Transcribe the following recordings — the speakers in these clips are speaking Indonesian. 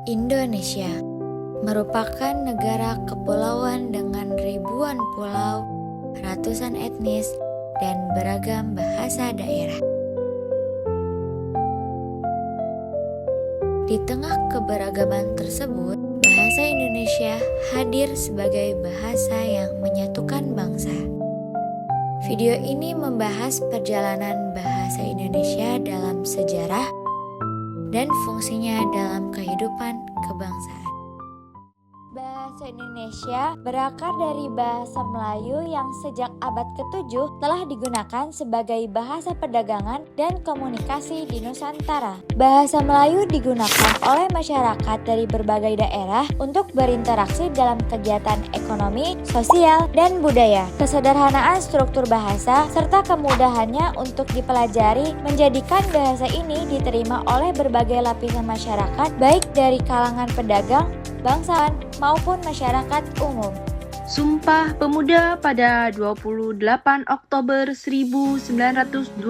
Indonesia merupakan negara kepulauan dengan ribuan pulau, ratusan etnis, dan beragam bahasa daerah. Di tengah keberagaman tersebut, bahasa Indonesia hadir sebagai bahasa yang menyatukan bangsa. Video ini membahas perjalanan bahasa Indonesia dalam sejarah dan fungsinya dalam kehidupan kebangsaan. Bahasa Indonesia berakar dari bahasa Melayu yang sejak abad ke-7 telah digunakan sebagai bahasa perdagangan dan komunikasi di Nusantara. Bahasa Melayu digunakan oleh masyarakat dari berbagai daerah untuk berinteraksi dalam kegiatan ekonomi, sosial, dan budaya. Kesederhanaan struktur bahasa serta kemudahannya untuk dipelajari menjadikan bahasa ini diterima oleh berbagai lapisan masyarakat, baik dari kalangan pedagang, bangsawan, maupun masyarakat umum. Sumpah Pemuda pada 28 Oktober 1928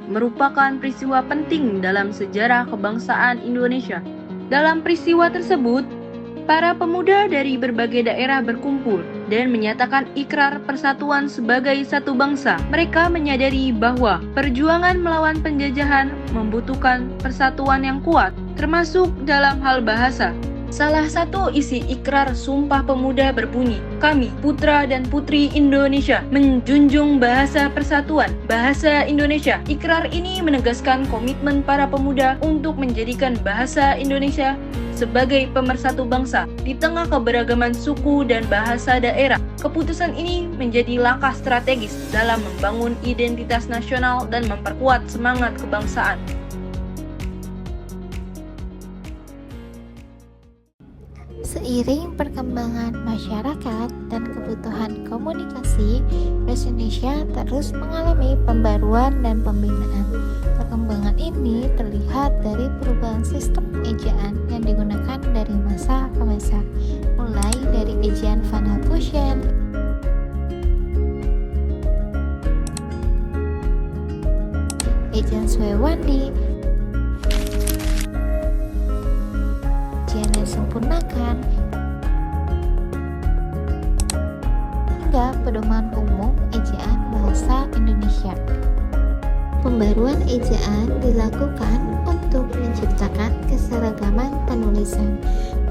merupakan peristiwa penting dalam sejarah kebangsaan Indonesia. Dalam peristiwa tersebut, para pemuda dari berbagai daerah berkumpul dan menyatakan ikrar persatuan sebagai satu bangsa. Mereka menyadari bahwa perjuangan melawan penjajahan membutuhkan persatuan yang kuat, termasuk dalam hal bahasa. Salah satu isi ikrar Sumpah Pemuda berbunyi, "Kami, putra dan putri Indonesia, menjunjung bahasa persatuan, bahasa Indonesia." Ikrar ini menegaskan komitmen para pemuda untuk menjadikan bahasa Indonesia sebagai pemersatu bangsa di tengah keberagaman suku dan bahasa daerah. Keputusan ini menjadi langkah strategis dalam membangun identitas nasional dan memperkuat semangat kebangsaan. Seiring perkembangan masyarakat dan kebutuhan komunikasi, bahasa Indonesia terus mengalami pembaruan dan pembinaan. Perkembangan ini terlihat dari perubahan sistem ejaan yang digunakan dari masa ke masa, mulai dari ejaan Van Halthuizen, ejaan Suewandi, ejaan yang disempurnakan, hingga pedoman umum ejaan bahasa Indonesia. Pembaruan ejaan dilakukan untuk menciptakan keseragaman penulisan,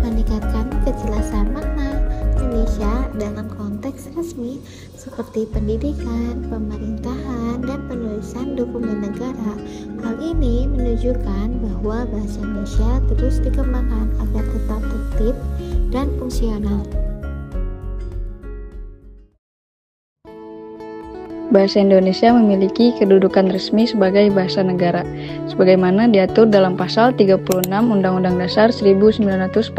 meningkatkan kejelasan makna Indonesia dalam konteks resmi seperti pendidikan, pemerintahan, dan penulisan dokumen negara. Hal ini menunjukkan bahwa bahasa Indonesia terus dikembangkan agar tetap tertib dan fungsional. Bahasa Indonesia memiliki kedudukan resmi sebagai bahasa negara, sebagaimana diatur dalam Pasal 36 Undang-Undang Dasar 1945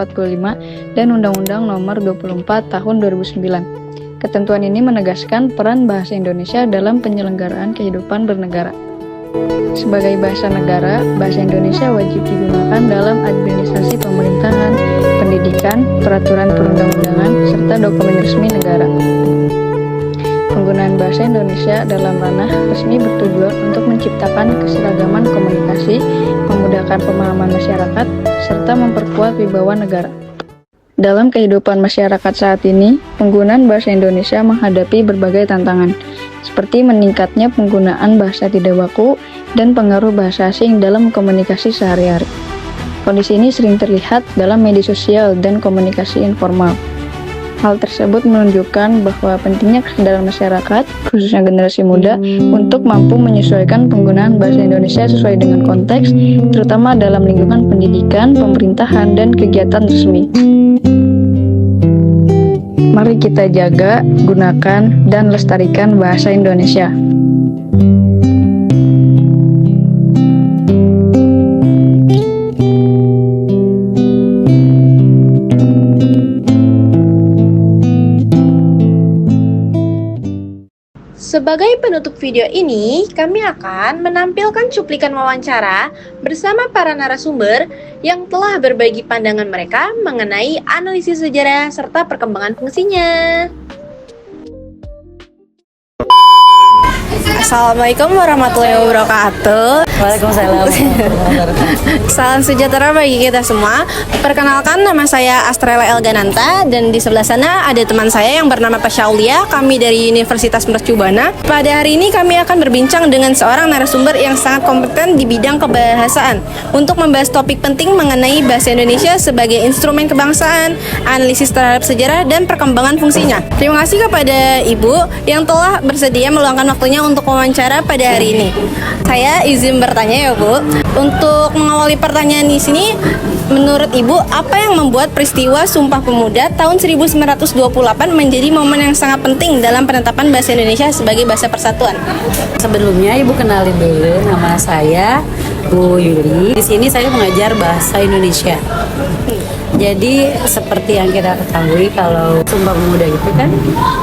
dan Undang-Undang Nomor 24 Tahun 2009. Ketentuan ini menegaskan peran bahasa Indonesia dalam penyelenggaraan kehidupan bernegara. Sebagai bahasa negara, bahasa Indonesia wajib digunakan dalam administrasi pemerintahan, pendidikan, peraturan perundang-undangan, serta dokumen resmi negara. Penggunaan bahasa Indonesia dalam ranah resmi bertujuan untuk menciptakan keseragaman komunikasi, memudahkan pemahaman masyarakat, serta memperkuat wibawa negara. Dalam kehidupan masyarakat saat ini, penggunaan bahasa Indonesia menghadapi berbagai tantangan, seperti meningkatnya penggunaan bahasa tidak baku dan pengaruh bahasa asing dalam komunikasi sehari-hari. Kondisi ini sering terlihat dalam media sosial dan komunikasi informal. Hal tersebut menunjukkan bahwa pentingnya kesadaran masyarakat, khususnya generasi muda, untuk mampu menyesuaikan penggunaan bahasa Indonesia sesuai dengan konteks, terutama dalam lingkungan pendidikan, pemerintahan, dan kegiatan resmi. Mari kita jaga, gunakan, dan lestarikan bahasa Indonesia. Sebagai penutup video ini, kami akan menampilkan cuplikan wawancara bersama para narasumber yang telah berbagi pandangan mereka mengenai analisis sejarah serta perkembangan fungsinya. Assalamualaikum warahmatullahi wabarakatuh. Waalaikumsalam. Salam sejahtera bagi kita semua. Perkenalkan, nama saya Astrela Elgananta dan di sebelah sana ada teman saya yang bernama Tasya Aulia. Kami dari Universitas Mercu Buana. Pada hari ini kami akan berbincang dengan seorang narasumber yang sangat kompeten di bidang kebahasaan untuk membahas topik penting mengenai bahasa Indonesia sebagai instrumen kebangsaan, analisis terhadap sejarah dan perkembangan fungsinya. Terima kasih kepada Ibu yang telah bersedia meluangkan waktunya untuk wawancara pada hari ini. Saya izin bertanya ya Bu, untuk mengawali pertanyaan di sini, menurut Ibu apa yang membuat peristiwa Sumpah Pemuda tahun 1928 menjadi momen yang sangat penting dalam penetapan bahasa Indonesia sebagai bahasa persatuan? Sebelumnya Ibu kenalin dulu, nama saya Bu Yuli. Di sini saya mengajar bahasa Indonesia. Jadi seperti yang kita ketahui, kalau Sumpah Pemuda itu kan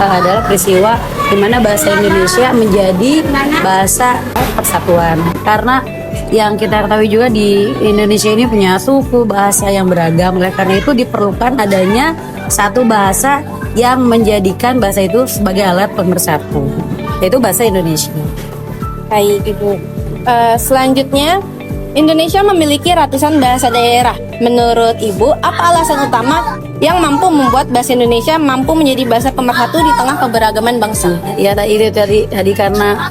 adalah peristiwa di mana bahasa Indonesia menjadi bahasa persatuan. Karena yang kita ketahui juga di Indonesia ini punya suku bahasa yang beragam. Oleh karena itu diperlukan adanya satu bahasa yang menjadikan bahasa itu sebagai alat pemersatu, yaitu bahasa Indonesia. Baik Ibu. Selanjutnya, Indonesia memiliki ratusan bahasa daerah. Menurut Ibu, apa alasan utama yang mampu membuat bahasa Indonesia mampu menjadi bahasa pemersatu di tengah keberagaman bangsa? Ya itu tadi karena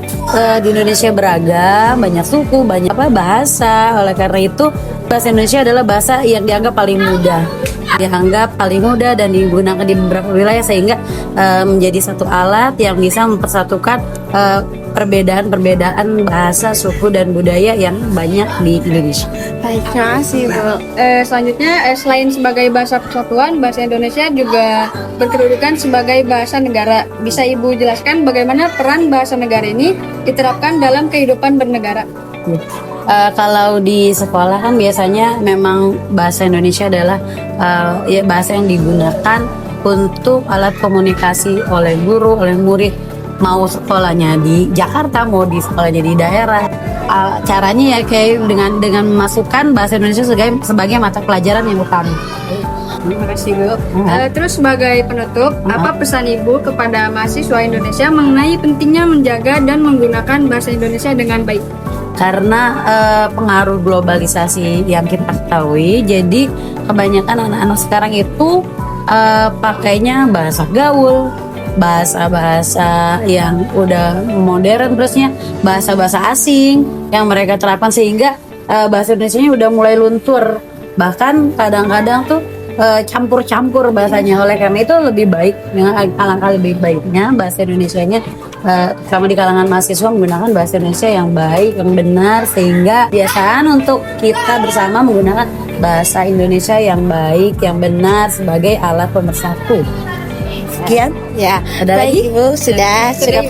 di Indonesia beragam, banyak suku, banyak bahasa. Oleh karena itu bahasa Indonesia adalah bahasa yang dianggap paling mudah dan digunakan di beberapa wilayah, sehingga menjadi satu alat yang bisa mempersatukan perbedaan bahasa, suku dan budaya yang banyak di Indonesia. Baik, terima kasih Bu. Selanjutnya, selain sebagai bahasa persatuan, bahasa Indonesia juga berkedudukan sebagai bahasa negara. Bisa Ibu jelaskan bagaimana peran bahasa negara ini diterapkan dalam kehidupan bernegara? Kalau di sekolah kan biasanya memang bahasa Indonesia adalah bahasa yang digunakan untuk alat komunikasi oleh guru, oleh murid, mau sekolahnya di Jakarta, mau di sekolahnya di daerah. Caranya ya kayak dengan memasukkan bahasa Indonesia sebagai mata pelajaran yang utama. Terima kasih Bu. Terus sebagai penutup, apa pesan Ibu kepada mahasiswa Indonesia mengenai pentingnya menjaga dan menggunakan bahasa Indonesia dengan baik? Karena pengaruh globalisasi yang kita ketahui, jadi kebanyakan anak-anak sekarang itu pakainya bahasa gaul, bahasa-bahasa yang udah modern, terusnya bahasa-bahasa asing yang mereka terapkan, sehingga bahasa Indonesianya udah mulai luntur, bahkan kadang-kadang tuh campur-campur bahasanya. Oleh karena itu lebih baik, alangkah lebih baiknya bahasa Indonesianya sama di kalangan mahasiswa menggunakan bahasa Indonesia yang baik, yang benar, sehingga biasaan untuk kita bersama menggunakan bahasa Indonesia yang baik, yang benar sebagai alat pemersatu. Sekian. Ya, Ada baik lagi? Ibu, sudah cukup.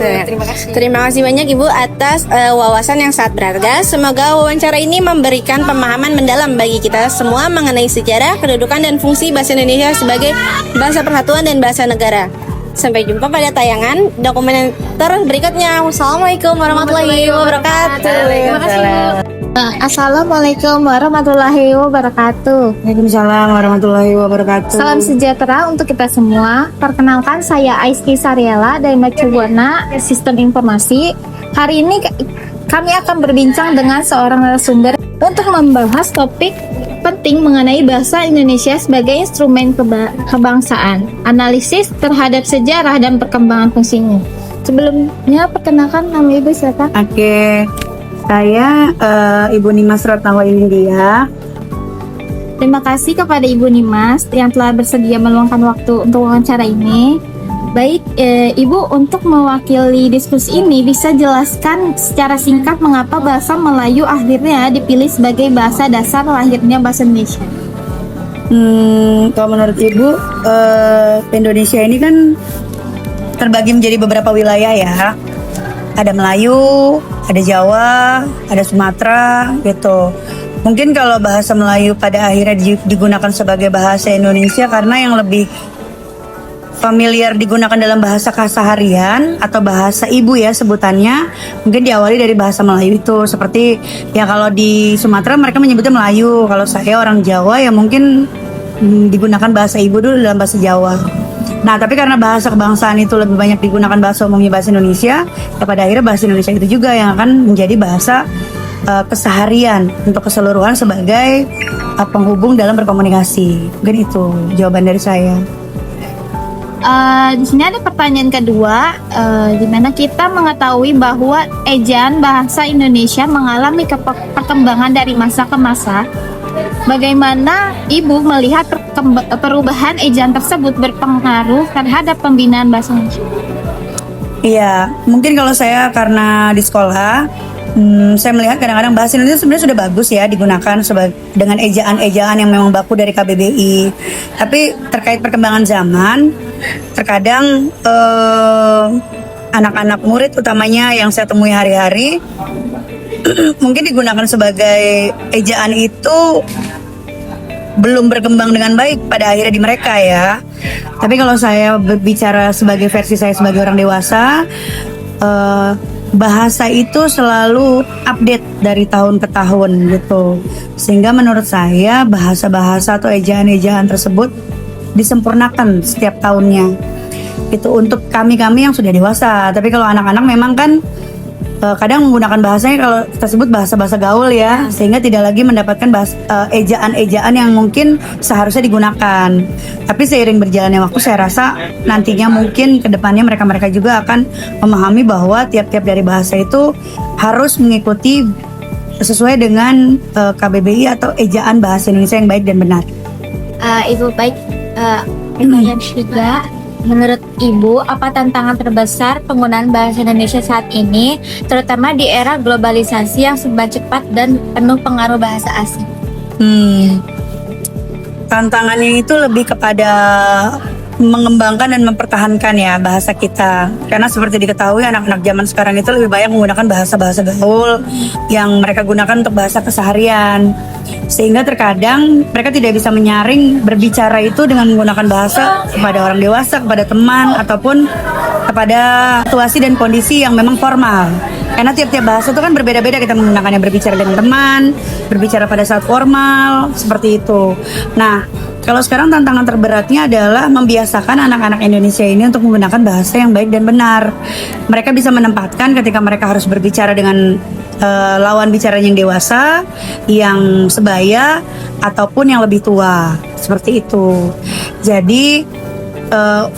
Terima kasih banyak Ibu atas wawasan yang sangat berharga. Semoga wawancara ini memberikan pemahaman mendalam bagi kita semua mengenai sejarah, kedudukan dan fungsi bahasa Indonesia sebagai bahasa persatuan dan bahasa negara. Sampai jumpa pada tayangan dokumenter berikutnya. Wassalamualaikum warahmatullahi wabarakatuh. Terima kasih Bu. Assalamualaikum warahmatullahi wabarakatuh. Waalaikumsalam warahmatullahi wabarakatuh. Salam sejahtera untuk kita semua. Perkenalkan, saya Aiski Sariela dari Mercu Buana Sistem Informasi. Hari ini kami akan berbincang dengan seorang narasumber untuk membahas topik penting mengenai bahasa Indonesia sebagai instrumen kebangsaan, analisis terhadap sejarah dan perkembangan fungsinya. Sebelumnya, perkenalkan nama Ibu siapa? Oke, saya Ibu Nimas Ratnawa India. Terima kasih kepada Ibu Nimas yang telah bersedia meluangkan waktu untuk wawancara ini. Baik, Ibu, untuk mewakili diskusi ini bisa jelaskan secara singkat mengapa bahasa Melayu akhirnya dipilih sebagai bahasa dasar lahirnya bahasa Indonesia? Kalau menurut Ibu, Indonesia ini kan terbagi menjadi beberapa wilayah ya. Ada Melayu, ada Jawa, ada Sumatera gitu. Mungkin kalau bahasa Melayu pada akhirnya digunakan sebagai bahasa Indonesia karena yang lebih familiar digunakan dalam bahasa keseharian atau bahasa ibu ya sebutannya, mungkin diawali dari bahasa Melayu itu. Seperti ya kalau di Sumatera mereka menyebutnya Melayu, kalau saya orang Jawa ya mungkin digunakan bahasa ibu dulu dalam bahasa Jawa. Nah, tapi karena bahasa kebangsaan itu lebih banyak digunakan bahasa umumnya bahasa Indonesia, ya pada akhirnya bahasa Indonesia itu juga yang akan menjadi bahasa keseharian untuk keseluruhan sebagai penghubung dalam berkomunikasi. Mungkin itu jawaban dari saya. Di sini ada pertanyaan kedua, di mana kita mengetahui bahwa ejaan bahasa Indonesia mengalami perkembangan dari masa ke masa. Bagaimana Ibu melihat perubahan ejaan tersebut berpengaruh terhadap pembinaan bahasa Indonesia? Iya, mungkin kalau saya karena di sekolah, saya melihat kadang-kadang bahasa Indonesia sebenarnya sudah bagus ya digunakan dengan ejaan-ejaan yang memang baku dari KBBI. Tapi terkait perkembangan zaman, terkadang anak-anak murid utamanya yang saya temui hari-hari mungkin digunakan sebagai ejaan itu belum berkembang dengan baik pada akhirnya di mereka ya. Tapi kalau saya berbicara sebagai versi saya sebagai orang dewasa, bahasa itu selalu update dari tahun ke tahun gitu. Sehingga menurut saya bahasa-bahasa atau ejaan-ejaan tersebut disempurnakan setiap tahunnya. Itu untuk kami-kami yang sudah dewasa. Tapi kalau anak-anak memang kan kadang menggunakan bahasanya kalau kita sebut bahasa-bahasa gaul ya, sehingga tidak lagi mendapatkan ejaan-ejaan yang mungkin seharusnya digunakan. Tapi seiring berjalannya waktu saya rasa nantinya mungkin kedepannya mereka juga akan memahami bahwa tiap-tiap dari bahasa itu harus mengikuti sesuai dengan KBBI atau ejaan bahasa Indonesia yang baik dan benar. Ibu baik, pertanyaan juga. Menurut Ibu, apa tantangan terbesar penggunaan bahasa Indonesia saat ini, terutama di era globalisasi yang serba cepat dan penuh pengaruh bahasa asing? Tantangannya itu lebih kepada mengembangkan dan mempertahankan ya bahasa kita. Karena seperti diketahui anak-anak zaman sekarang itu lebih banyak menggunakan bahasa-bahasa gaul yang mereka gunakan untuk bahasa keseharian. Sehingga terkadang mereka tidak bisa menyaring berbicara itu dengan menggunakan bahasa kepada orang dewasa, kepada teman, ataupun kepada situasi dan kondisi yang memang formal. Karena tiap-tiap bahasa itu kan berbeda-beda, kita menggunakannya berbicara dengan teman, berbicara pada saat formal, seperti itu. Nah, kalau sekarang tantangan terberatnya adalah membiasakan anak-anak Indonesia ini untuk menggunakan bahasa yang baik dan benar. Mereka bisa menempatkan ketika mereka harus berbicara dengan lawan bicara yang dewasa, yang sebaya, ataupun yang lebih tua, seperti itu. Jadi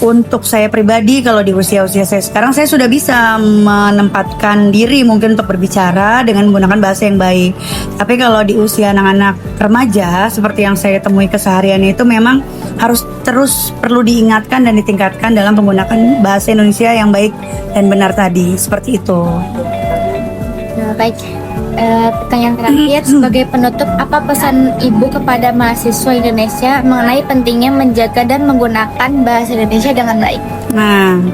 untuk saya pribadi, kalau di usia-usia saya sekarang, saya sudah bisa menempatkan diri mungkin untuk berbicara dengan menggunakan bahasa yang baik. Tapi kalau di usia anak-anak remaja, seperti yang saya temui keseharian itu memang harus terus perlu diingatkan dan ditingkatkan dalam menggunakan bahasa Indonesia yang baik dan benar tadi, seperti itu. Baik, pertanyaan terakhir sebagai penutup, apa pesan Ibu kepada mahasiswa Indonesia mengenai pentingnya menjaga dan menggunakan bahasa Indonesia dengan baik? Nah,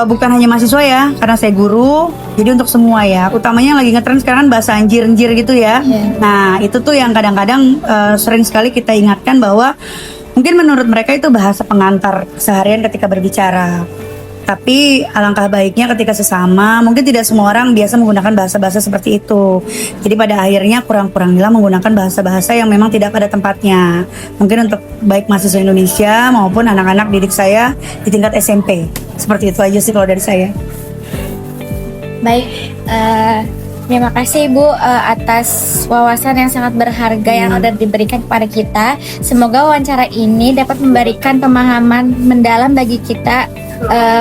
bukan hanya mahasiswa ya, karena saya guru, jadi untuk semua ya. Utamanya yang lagi ngetren sekarang kan bahasa anjir-anjir gitu ya. Nah, itu tuh yang kadang-kadang sering sekali kita ingatkan bahwa mungkin menurut mereka itu bahasa pengantar seharian ketika berbicara. Tapi alangkah baiknya ketika sesama, mungkin tidak semua orang biasa menggunakan bahasa-bahasa seperti itu. Jadi pada akhirnya kurang-kurangilah menggunakan bahasa-bahasa yang memang tidak pada tempatnya. Mungkin untuk baik mahasiswa Indonesia maupun anak-anak didik saya di tingkat SMP. Seperti itu aja sih kalau dari saya. Baik, terima kasih Ibu atas wawasan yang sangat berharga yang sudah diberikan kepada kita. Semoga wawancara ini dapat memberikan pemahaman mendalam bagi kita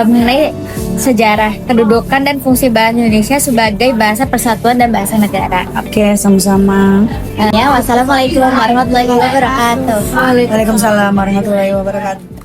mengenai sejarah, kedudukan, dan fungsi bahasa Indonesia sebagai bahasa persatuan dan bahasa negara. Oke, sama-sama. Wassalamualaikum warahmatullahi wabarakatuh. Waalaikumsalam warahmatullahi wabarakatuh.